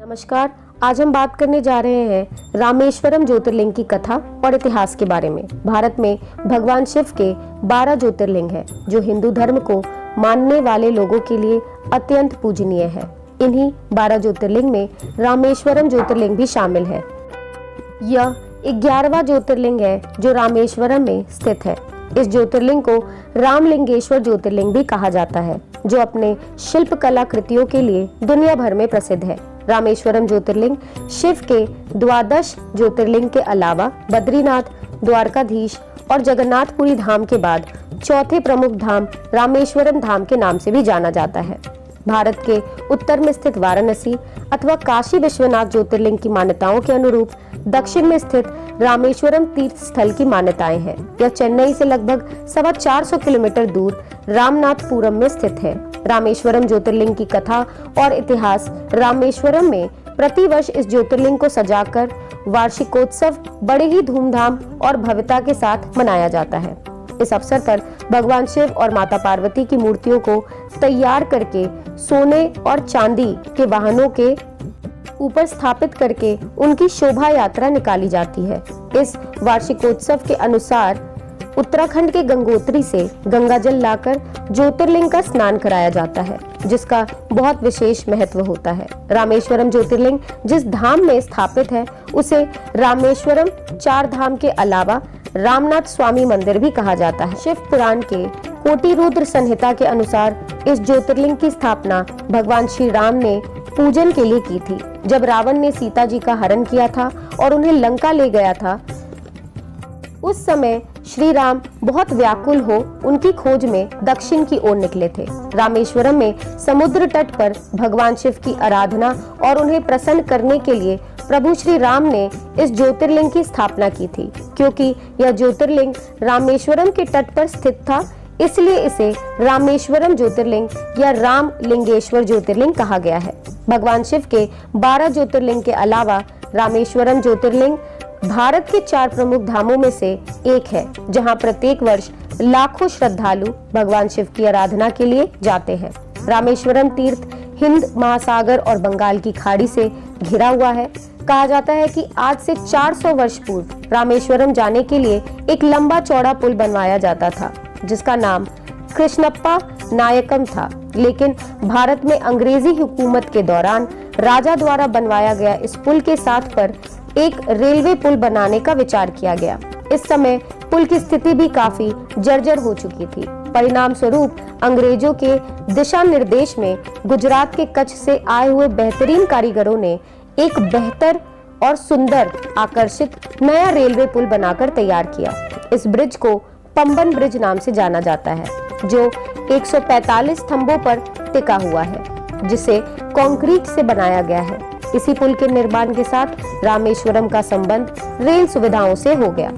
नमस्कार। आज हम बात करने जा रहे हैं रामेश्वरम ज्योतिर्लिंग की कथा और इतिहास के बारे में। भारत में भगवान शिव के 12 ज्योतिर्लिंग हैं, जो हिंदू धर्म को मानने वाले लोगों के लिए अत्यंत पूजनीय है। इन्हीं 12 ज्योतिर्लिंग में रामेश्वरम ज्योतिर्लिंग भी शामिल है। यह 11वां ज्योतिर्लिंग है जो रामेश्वरम में स्थित है। इस ज्योतिर्लिंग को रामलिंगेश्वर ज्योतिर्लिंग भी कहा जाता है, जो अपने शिल्प कला कृतियों के लिए दुनिया भर में प्रसिद्ध है। रामेश्वरम ज्योतिर्लिंग शिव के 12 ज्योतिर्लिंग के अलावा बद्रीनाथ, द्वारकाधीश और जगन्नाथपुरी धाम के बाद चौथे प्रमुख धाम रामेश्वरम धाम के नाम से भी जाना जाता है। भारत के उत्तर में स्थित वाराणसी अथवा काशी विश्वनाथ ज्योतिर्लिंग की मान्यताओं के अनुरूप दक्षिण में स्थित रामेश्वरम तीर्थ स्थल की मान्यताएं हैं। यह चेन्नई से लगभग 450 किलोमीटर दूर रामनाथपुरम में स्थित है। रामेश्वरम ज्योतिर्लिंग की कथा और इतिहास। रामेश्वरम में प्रतिवर्ष इस ज्योतिर्लिंग को सजाकर वार्षिकोत्सव बड़े ही धूमधाम और भव्यता के साथ मनाया जाता है। इस अवसर पर भगवान शिव और माता पार्वती की मूर्तियों को तैयार करके सोने और चांदी के वाहनों के ऊपर स्थापित करके उनकी शोभा यात्रा निकाली जाती है। इस वार्षिकोत्सव के अनुसार उत्तराखंड के गंगोत्री से गंगा जल लाकर ज्योतिर्लिंग का स्नान कराया जाता है, जिसका बहुत विशेष महत्व होता है। रामेश्वरम ज्योतिर्लिंग जिस धाम में स्थापित है, उसे रामेश्वरम 4 धाम के अलावा रामनाथ स्वामी मंदिर भी कहा जाता है। शिव पुराण के कोटि रुद्र संहिता के अनुसार इस ज्योतिर्लिंग की स्थापना भगवान श्री राम ने पूजन के लिए की थी। जब रावण ने सीता जी का हरण किया था और उन्हें लंका ले गया था, उस समय श्री राम बहुत व्याकुल हो उनकी खोज में दक्षिण की ओर निकले थे। रामेश्वरम में समुद्र तट पर भगवान शिव की आराधना और उन्हें प्रसन्न करने के लिए प्रभु श्री राम ने इस ज्योतिर्लिंग की स्थापना की थी। क्योंकि यह ज्योतिर्लिंग रामेश्वरम के तट पर स्थित था, इसलिए इसे रामेश्वरम ज्योतिर्लिंग या रामलिंगेश्वर ज्योतिर्लिंग कहा गया है। भगवान शिव के 12 ज्योतिर्लिंग के अलावा रामेश्वरम ज्योतिर्लिंग भारत के 4 प्रमुख धामों में से एक है, जहां प्रत्येक वर्ष लाखों श्रद्धालु भगवान शिव की आराधना के लिए जाते हैं। रामेश्वरम तीर्थ हिंद महासागर और बंगाल की खाड़ी से घिरा हुआ है। कहा जाता है कि आज से 400 वर्ष पूर्व रामेश्वरम जाने के लिए एक लंबा चौड़ा पुल बनवाया जाता था, जिसका नाम कृष्णप्पा नायकम था। लेकिन भारत में अंग्रेजी हुकूमत के दौरान राजा द्वारा बनवाया गया इस पुल के साथ पर एक रेलवे पुल बनाने का विचार किया गया। इस समय पुल की स्थिति भी काफी जर्जर हो चुकी थी। परिणाम स्वरूप अंग्रेजों के दिशा निर्देश में गुजरात के कच्छ से आए हुए बेहतरीन कारीगरों ने एक बेहतर और सुंदर आकर्षित नया रेलवे पुल बनाकर तैयार किया। इस ब्रिज को पंबन ब्रिज नाम से जाना जाता है, जो 145 स्तंभों पर टिका हुआ है, जिसे कंक्रीट से बनाया गया है। इसी पुल के निर्माण के साथ रामेश्वरम का संबंध रेल सुविधाओं से हो गया।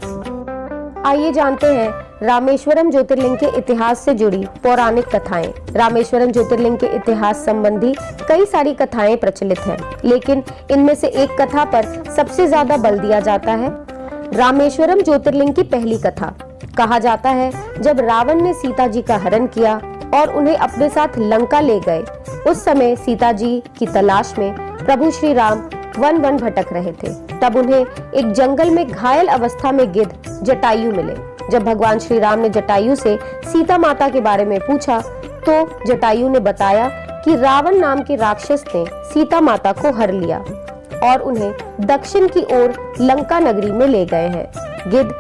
आइए जानते हैं रामेश्वरम ज्योतिर्लिंग के इतिहास से जुड़ी पौराणिक कथाएं। रामेश्वरम ज्योतिर्लिंग के इतिहास संबंधी कई सारी कथाएं प्रचलित हैं, लेकिन इनमें से एक कथा पर सबसे ज्यादा बल दिया जाता है। रामेश्वरम ज्योतिर्लिंग की पहली कथा। कहा जाता है, जब रावण ने सीता जी का हरण किया और उन्हें अपने साथ लंका ले गए, उस समय सीता जी की तलाश में प्रभु श्री राम वन भटक रहे थे। तब उन्हें एक जंगल में घायल अवस्था में गिद्ध जटायु मिले। जब भगवान श्री राम ने जटायु से सीता माता के बारे में पूछा, तो जटायु ने बताया कि रावण नाम के राक्षस ने सीता माता को हर लिया और उन्हें दक्षिण की ओर लंका नगरी में ले गए हैं। गिद्ध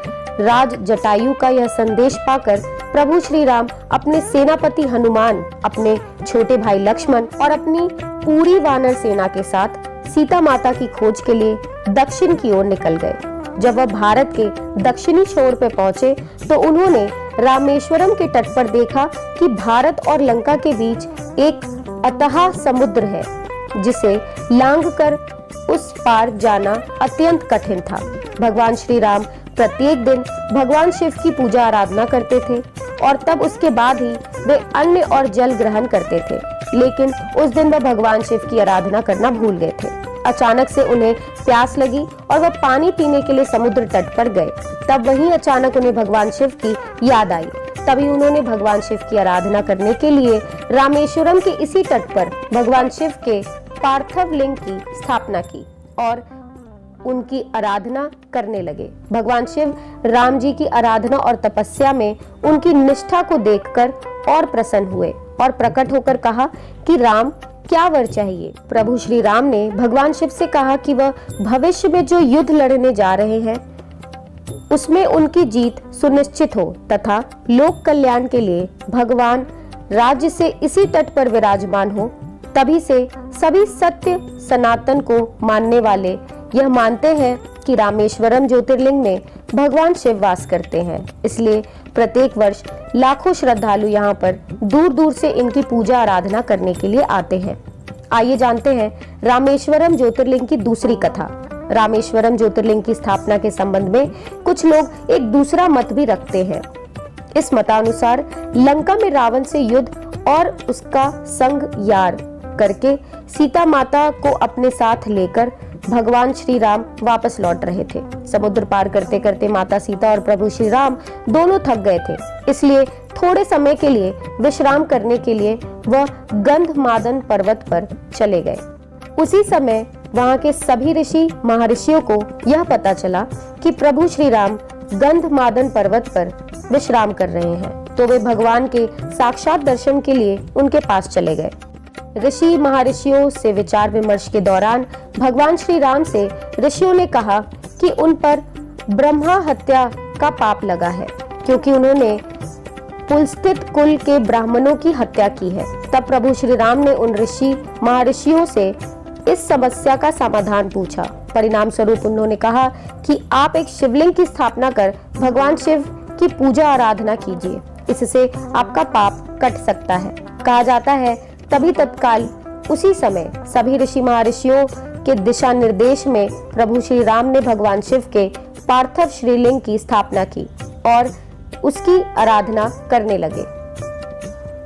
राज जटायु का यह संदेश पाकर प्रभु श्री राम अपने सेनापति हनुमान, अपने छोटे भाई लक्ष्मण और अपनी पूरी वानर सेना के साथ सीता माता की खोज के लिए दक्षिण की ओर निकल गए। जब वह भारत के दक्षिणी छोर पर पहुंचे, तो उन्होंने रामेश्वरम के तट पर देखा कि भारत और लंका के बीच एक अथाह समुद्र है, जिसे लांघकर उस पार जाना अत्यंत कठिन था। भगवान श्री राम प्रत्येक दिन भगवान शिव की पूजा आराधना करते थे और तब उसके बाद ही वे अन्न और जल ग्रहण करते थे। लेकिन उस दिन वह भगवान शिव की आराधना करना भूल गए थे। अचानक से उन्हें प्यास लगी और वह पानी पीने के लिए समुद्र तट पर गए। तब वहीं अचानक उन्हें भगवान शिव की याद आई। तभी उन्होंने भगवान शिव की आराधना करने के लिए रामेश्वरम के इसी तट पर भगवान शिव के पार्थिव लिंग की स्थापना की और उनकी आराधना करने लगे। भगवान शिव राम जी की आराधना और तपस्या में उनकी निष्ठा को देखकर और प्रसन्न हुए और प्रकट होकर कहा कि राम, क्या वर चाहिए। प्रभु श्री राम ने भगवान शिव से कहा कि वह भविष्य में जो युद्ध लड़ने जा रहे हैं उसमें उनकी जीत सुनिश्चित हो तथा लोक कल्याण के लिए भगवान राज्य से इसी तट पर विराजमान हो। तभी से सभी सत्य सनातन को मानने वाले यह मानते हैं कि रामेश्वरम ज्योतिर्लिंग में भगवान शिव वास करते हैं। इसलिए प्रत्येक वर्ष लाखों श्रद्धालु यहाँ पर दूर दूर से इनकी पूजा आराधना करने के लिए आते हैं। आइए जानते हैं रामेश्वरम ज्योतिर्लिंग की दूसरी कथा। रामेश्वरम ज्योतिर्लिंग की स्थापना के संबंध में कुछ लोग एक दूसरा मत भी रखते हैं। इस मतानुसार लंका में रावण से युद्ध और उसका संग यार करके सीता माता को अपने साथ लेकर भगवान श्री राम वापस लौट रहे थे। समुद्र पार करते करते माता सीता और प्रभु श्री राम दोनों थक गए थे, इसलिए थोड़े समय के लिए विश्राम करने के लिए वह गंधमादन पर्वत पर चले गए। उसी समय वहां के सभी ऋषि महर्षियों को यह पता चला कि प्रभु श्री राम गंधमादन पर्वत पर विश्राम कर रहे हैं, तो वे भगवान के साक्षात दर्शन के लिए उनके पास चले गए। ऋषि महर्षियों से विचार विमर्श के दौरान भगवान श्री राम से ऋषियों ने कहा कि उन पर ब्रह्मा हत्या का पाप लगा है, क्योंकि उन्होंने पुलस्त्य कुल के ब्राह्मणों की हत्या की है। तब प्रभु श्री राम ने उन ऋषि महर्षियों से इस समस्या का समाधान पूछा। परिणाम स्वरूप उन्होंने कहा कि आप एक शिवलिंग की स्थापना कर भगवान शिव की पूजा आराधना कीजिए, इससे आपका पाप कट सकता है। कहा जाता है तभी तत्काल उसी समय सभी ऋषि महर्षियों के दिशा निर्देश में प्रभु श्री राम ने भगवान शिव के पार्थिव श्रीलिंग की स्थापना की और उसकी आराधना करने लगे,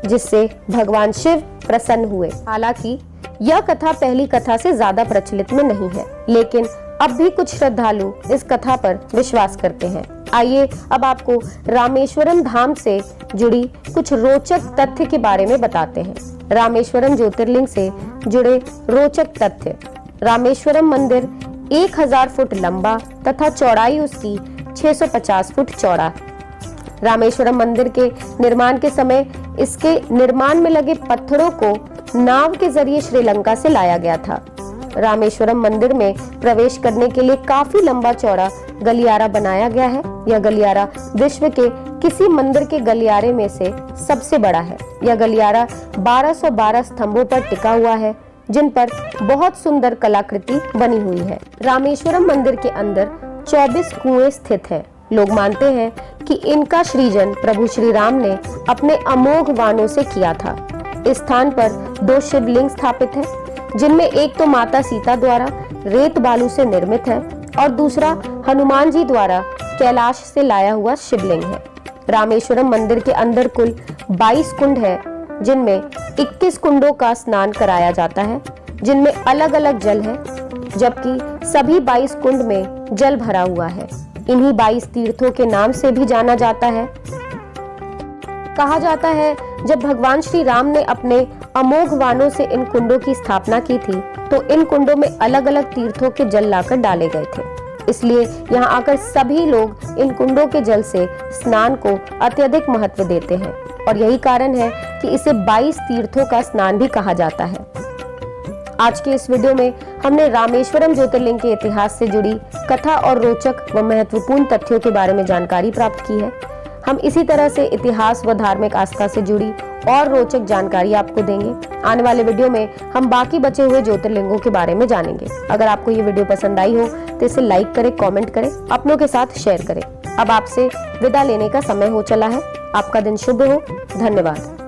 जिससे भगवान शिव प्रसन्न हुए। हालांकि यह कथा पहली कथा से ज्यादा प्रचलित में नहीं है, लेकिन अब भी कुछ श्रद्धालु इस कथा पर विश्वास करते हैं। आइए अब आपको रामेश्वरम धाम से जुड़ी कुछ रोचक तथ्य के बारे में बताते हैं। रामेश्वरम ज्योतिर्लिंग से जुड़े रोचक तथ्य। रामेश्वरम मंदिर 1000 फुट लंबा तथा चौड़ाई उसकी 650 फुट चौड़ा। रामेश्वरम मंदिर के निर्माण के समय इसके निर्माण में लगे पत्थरों को नाव के जरिए श्रीलंका से लाया गया था। रामेश्वरम मंदिर में प्रवेश करने के लिए काफी लंबा चौड़ा गलियारा बनाया गया है। यह गलियारा विश्व के किसी मंदिर के गलियारे में से सबसे बड़ा है। यह गलियारा 1212 स्तंभों पर टिका हुआ है, जिन पर बहुत सुंदर कलाकृति बनी हुई है। रामेश्वरम मंदिर के अंदर 24 कुएं स्थित हैं। लोग मानते हैं कि इनका सृजन प्रभु श्री राम ने अपने अमोघ बाणों से किया था। इस स्थान पर 2 शिवलिंग स्थापित है, जिनमें एक तो माता सीता द्वारा रेत बालू से निर्मित है और दूसरा हनुमान जी द्वारा कैलाश से लाया हुआ शिवलिंग है। रामेश्वरम मंदिर के अंदर कुल 22 कुंड है, जिनमें 21 कुंडों का स्नान कराया जाता है, जिनमें अलग अलग जल है, जबकि सभी 22 कुंड में जल भरा हुआ है। इन्हीं 22 तीर्थों के नाम से भी जाना जाता है। कहा जाता है जब भगवान श्री राम ने अपने अमोघ बाणों से इन कुंडों की स्थापना की थी, तो इन कुंडों में अलग अलग तीर्थों के जल लाकर डाले गए थे। इसलिए यहाँ आकर सभी लोग इन कुंडों के जल से स्नान को अत्यधिक महत्व देते हैं और यही कारण है कि इसे 22 तीर्थों का स्नान भी कहा जाता है। आज के इस वीडियो में हमने रामेश्वरम ज्योतिर्लिंग के इतिहास से जुड़ी कथा और रोचक व महत्वपूर्ण तथ्यों के बारे में जानकारी प्राप्त की है। हम इसी तरह से इतिहास व धार्मिक आस्था से जुड़ी और रोचक जानकारी आपको देंगे। आने वाले वीडियो में हम बाकी बचे हुए ज्योतिर्लिंगों के बारे में जानेंगे। अगर आपको ये वीडियो पसंद आई हो तो इसे लाइक करें, कमेंट करें, अपनों के साथ शेयर करें। अब आपसे विदा लेने का समय हो चला है। आपका दिन शुभ हो। धन्यवाद।